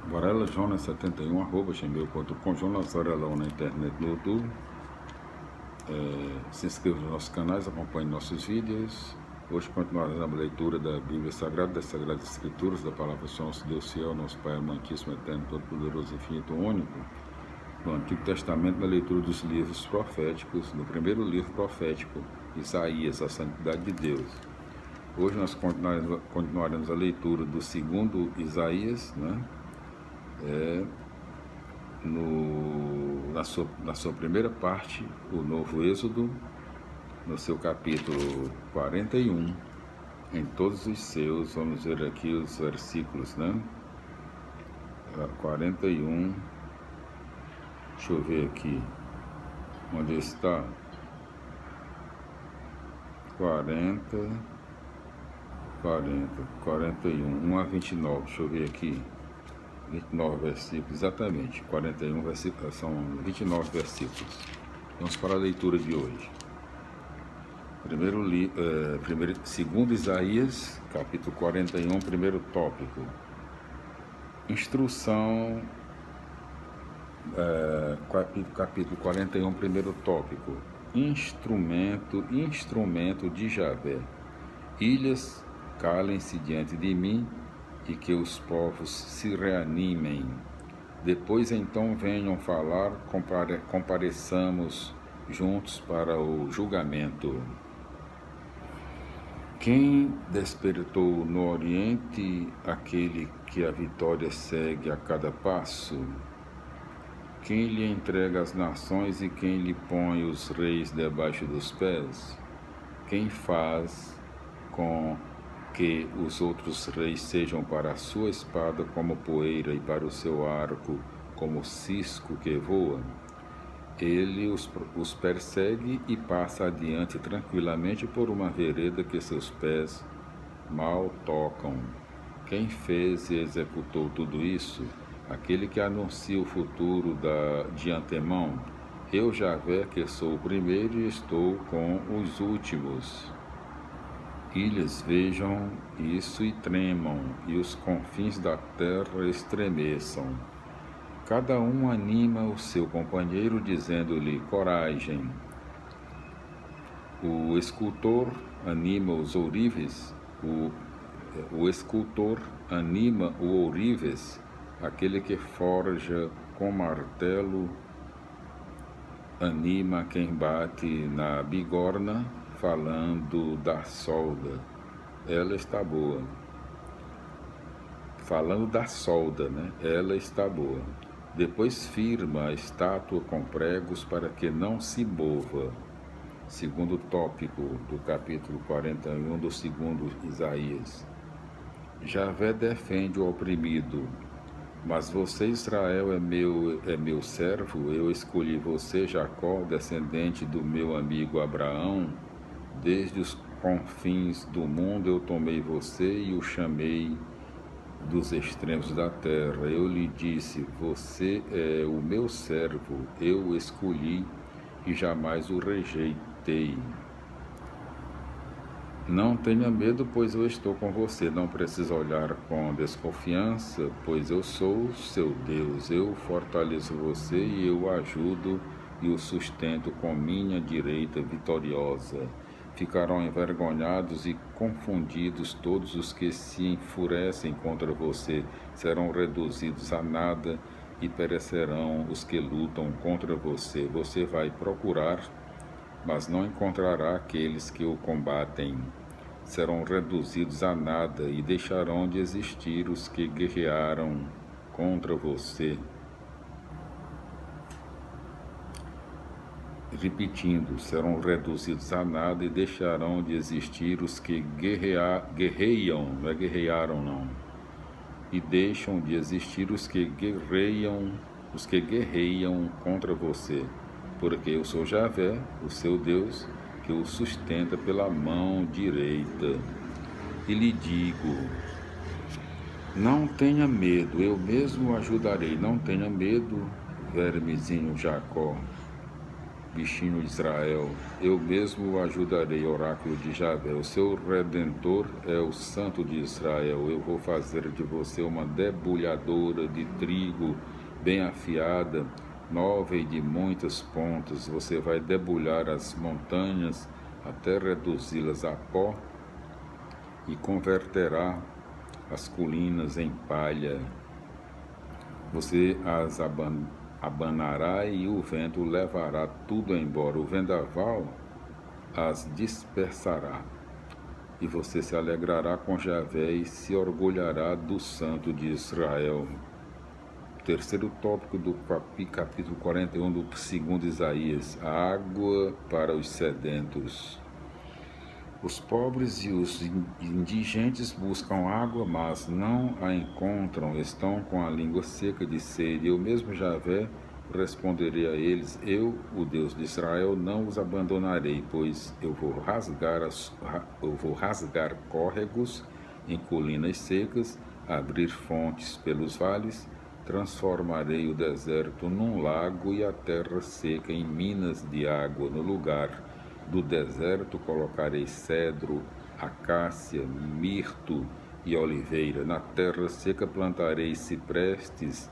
Varela Jonas 71, @gmail.com, Jonas Varelão na internet, no YouTube. Se inscreva nos nossos canais, acompanhe nossos vídeos. Hoje continuaremos a leitura da Bíblia Sagrada, das Sagradas Escrituras, da Palavra do nosso Deus fiel, nosso Pai amantíssimo, eterno, todo-poderoso, infinito, único. No Antigo Testamento, na leitura dos livros proféticos, no primeiro livro profético, Isaías, a Santidade de Deus. Hoje nós continuaremos a leitura do segundo Isaías, né? Na sua primeira parte, o Novo Êxodo, no seu capítulo 41, em todos os seus, vamos ver aqui os versículos, né? 41, deixa eu ver aqui, onde está? 41, 1 a 29, deixa eu ver aqui. 29 versículos, exatamente, 41 versículos, são 29 versículos. Vamos para a leitura de hoje. Segundo Isaías, capítulo 41, primeiro tópico. Instrução, capítulo 41, primeiro tópico. Instrumento de Javé. Ilhas, calem-se diante de mim, e que os povos se reanimem. Depois então venham falar, compareçamos juntos para o julgamento. Quem despertou no Oriente aquele que a vitória segue a cada passo? Quem lhe entrega as nações e quem lhe põe os reis debaixo dos pés? Quem faz com que os outros reis sejam para a sua espada como poeira e para o seu arco como cisco que voa? Ele os persegue e passa adiante tranquilamente por uma vereda que seus pés mal tocam. Quem fez e executou tudo isso? Aquele que anuncia o futuro de antemão. Eu, Javé, que sou o primeiro e estou com os últimos. Ilhas vejam isso e tremam, e os confins da terra estremeçam. Cada um anima o seu companheiro, dizendo-lhe coragem. O escultor anima os ourives, o escultor anima o ourives, aquele que forja com martelo anima quem bate na bigorna, falando da solda, ela está boa. Falando da solda, né? Ela está boa. Depois firma a estátua com pregos para que não se mova. Segundo tópico do capítulo 41 do segundo Isaías. Javé defende o oprimido. Mas você, Israel, é meu servo, eu escolhi você, Jacó, descendente do meu amigo Abraão. Desde os confins do mundo eu tomei você e o chamei dos extremos da terra. Eu lhe disse, você é o meu servo, eu o escolhi e jamais o rejeitei. Não tenha medo, pois eu estou com você. Não precisa olhar com desconfiança, pois eu sou seu Deus. Eu fortaleço você e eu o ajudo e o sustento com minha direita vitoriosa. Ficarão envergonhados e confundidos todos os que se enfurecem contra você. Serão reduzidos a nada e perecerão os que lutam contra você. Você vai procurar, mas não encontrará aqueles que o combatem. Serão reduzidos a nada e deixarão de existir os que guerrearam contra você. Repetindo, serão reduzidos a nada e deixarão de existir os que guerreiam, não é guerrearam não, e deixam de existir os que guerreiam contra você, porque eu sou Javé, o seu Deus, que o sustenta pela mão direita. E lhe digo, não tenha medo, eu mesmo o ajudarei, não tenha medo, vermezinho Jacó. bichinho de Israel, eu mesmo o ajudarei, oráculo de Javé. O seu redentor é o santo de Israel. Eu vou fazer de você uma debulhadora de trigo bem afiada, nova e de muitas pontas. Você vai debulhar as montanhas até reduzi-las a pó e converterá as colinas em palha. Você as abanará e o vento levará tudo embora. O vendaval as dispersará. E você se alegrará com Javé e se orgulhará do Santo de Israel. Terceiro tópico do capítulo 41 do 2º Isaías: a água para os sedentos. Os pobres e os indigentes buscam água, mas não a encontram, estão com a língua seca de sede. Eu mesmo, Javé, responderei a eles: eu, o Deus de Israel, não os abandonarei, pois eu vou rasgar córregos em colinas secas, abrir fontes pelos vales, transformarei o deserto num lago e a terra seca em minas de água. No lugar do deserto colocarei cedro, acácia, mirto e oliveira. Na terra seca plantarei ciprestes,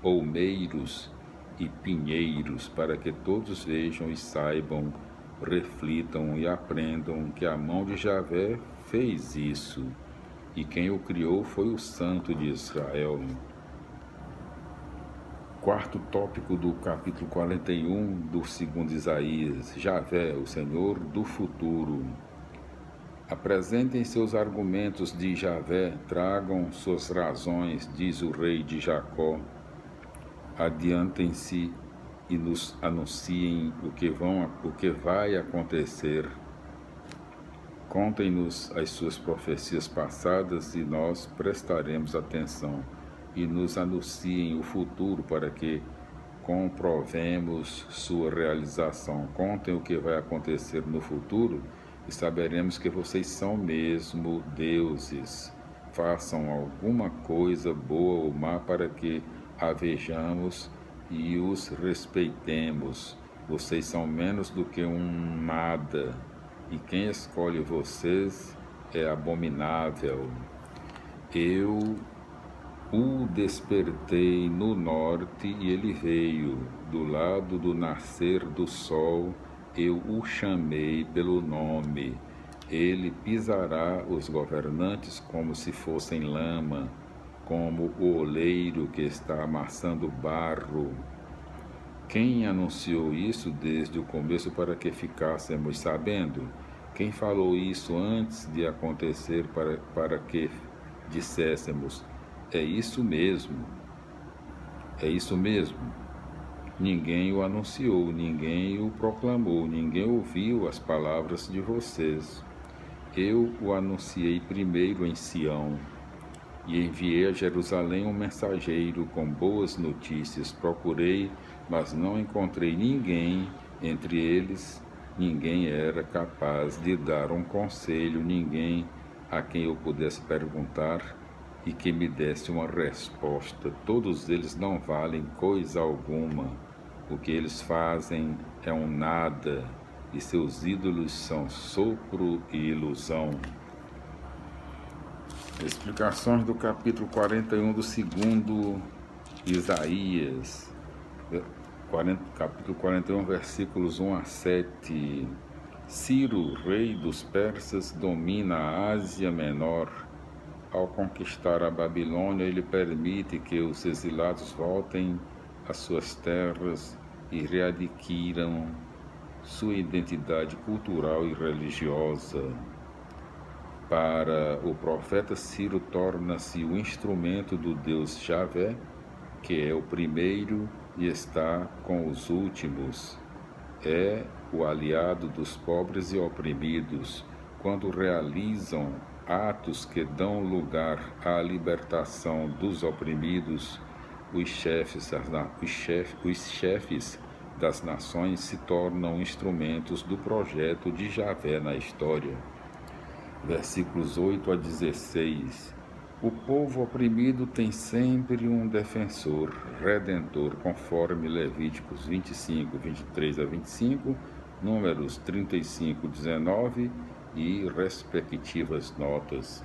olmeiros e pinheiros, para que todos vejam e saibam, reflitam e aprendam que a mão de Javé fez isso, e quem o criou foi o Santo de Israel. Quarto tópico do capítulo 41 do 2º Isaías: Javé, o Senhor do futuro. Apresentem seus argumentos de Javé, tragam suas razões, diz o rei de Jacó. Adiantem-se e nos anunciem o que vai acontecer. Contem-nos as suas profecias passadas e nós prestaremos atenção. E nos anunciem o futuro para que comprovemos sua realização. Contem o que vai acontecer no futuro e saberemos que vocês são mesmo deuses. Façam alguma coisa boa ou má para que a vejamos e os respeitemos. Vocês são menos do que um nada, e quem escolhe vocês é abominável. Eu o despertei no norte e ele veio, do lado do nascer do sol, eu o chamei pelo nome. Ele pisará os governantes como se fossem lama, como o oleiro que está amassando barro. Quem anunciou isso desde o começo para que ficássemos sabendo? Quem falou isso antes de acontecer para que disséssemos: é isso mesmo, é isso mesmo? Ninguém o anunciou, ninguém o proclamou, ninguém ouviu as palavras de vocês. Eu o anunciei primeiro em Sião e enviei a Jerusalém um mensageiro com boas notícias. Procurei, mas não encontrei ninguém entre eles. Ninguém era capaz de dar um conselho, ninguém a quem eu pudesse perguntar e que me desse uma resposta. Todos eles não valem coisa alguma. O que eles fazem é um nada, e seus ídolos são sopro e ilusão. Explicações do capítulo 41 do 2º Isaías. Capítulo 41, versículos 1 a 7. Ciro, rei dos persas, domina a Ásia Menor. Ao conquistar a Babilônia, ele permite que os exilados voltem às suas terras e readquiram sua identidade cultural e religiosa. Para o profeta, Ciro torna-se o instrumento do Deus Javé, que é o primeiro e está com os últimos. É o aliado dos pobres e oprimidos. Quando realizam atos que dão lugar à libertação dos oprimidos, os chefes das nações se tornam instrumentos do projeto de Javé na história. Versículos 8 a 16. O povo oprimido tem sempre um defensor, redentor, conforme Levíticos 25, 23 a 25, Números 35, 19 e respectivas notas.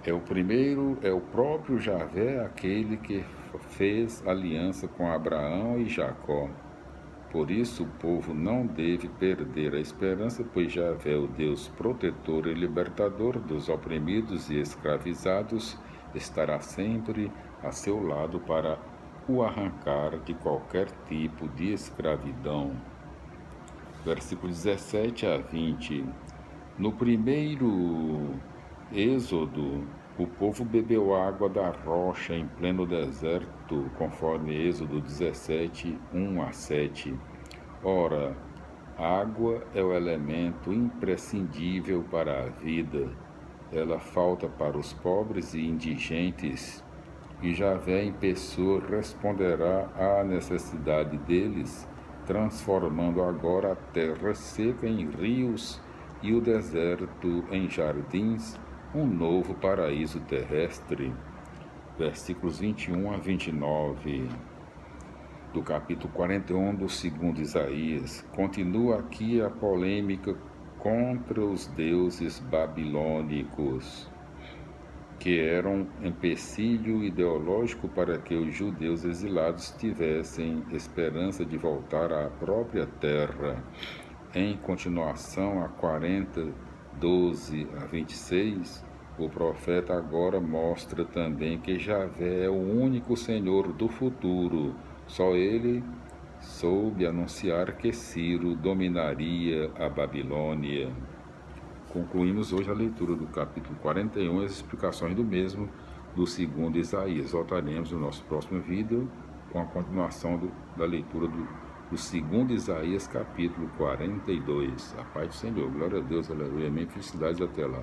O primeiro é o próprio Javé, aquele que fez aliança com Abraão e Jacó. Por isso o povo não deve perder a esperança, pois Javé é o Deus protetor e libertador dos oprimidos e escravizados, estará sempre a seu lado para o arrancar de qualquer tipo de escravidão. Versículo 17 a 20. No primeiro Êxodo, o povo bebeu água da rocha em pleno deserto, conforme Êxodo 17, 1 a 7. Ora, água é o elemento imprescindível para a vida. Ela falta para os pobres e indigentes, e Javé em pessoa responderá à necessidade deles, transformando agora a terra seca em rios e o deserto em jardins, um novo paraíso terrestre. Versículos 21 a 29 do capítulo 41 do segundo Isaías. Continua aqui a polêmica contra os deuses babilônicos, que eram empecilho ideológico para que os judeus exilados tivessem esperança de voltar à própria terra. Em continuação, a 40, 12 a 26, o profeta agora mostra também que Javé é o único Senhor do futuro. Só ele soube anunciar que Ciro dominaria a Babilônia. Concluímos hoje a leitura do capítulo 41 e as explicações do mesmo do segundo Isaías. Voltaremos no nosso próximo vídeo com a continuação da leitura do segundo Isaías, capítulo 42. A paz do Senhor. Glória a Deus, aleluia, amém. Felicidades até lá.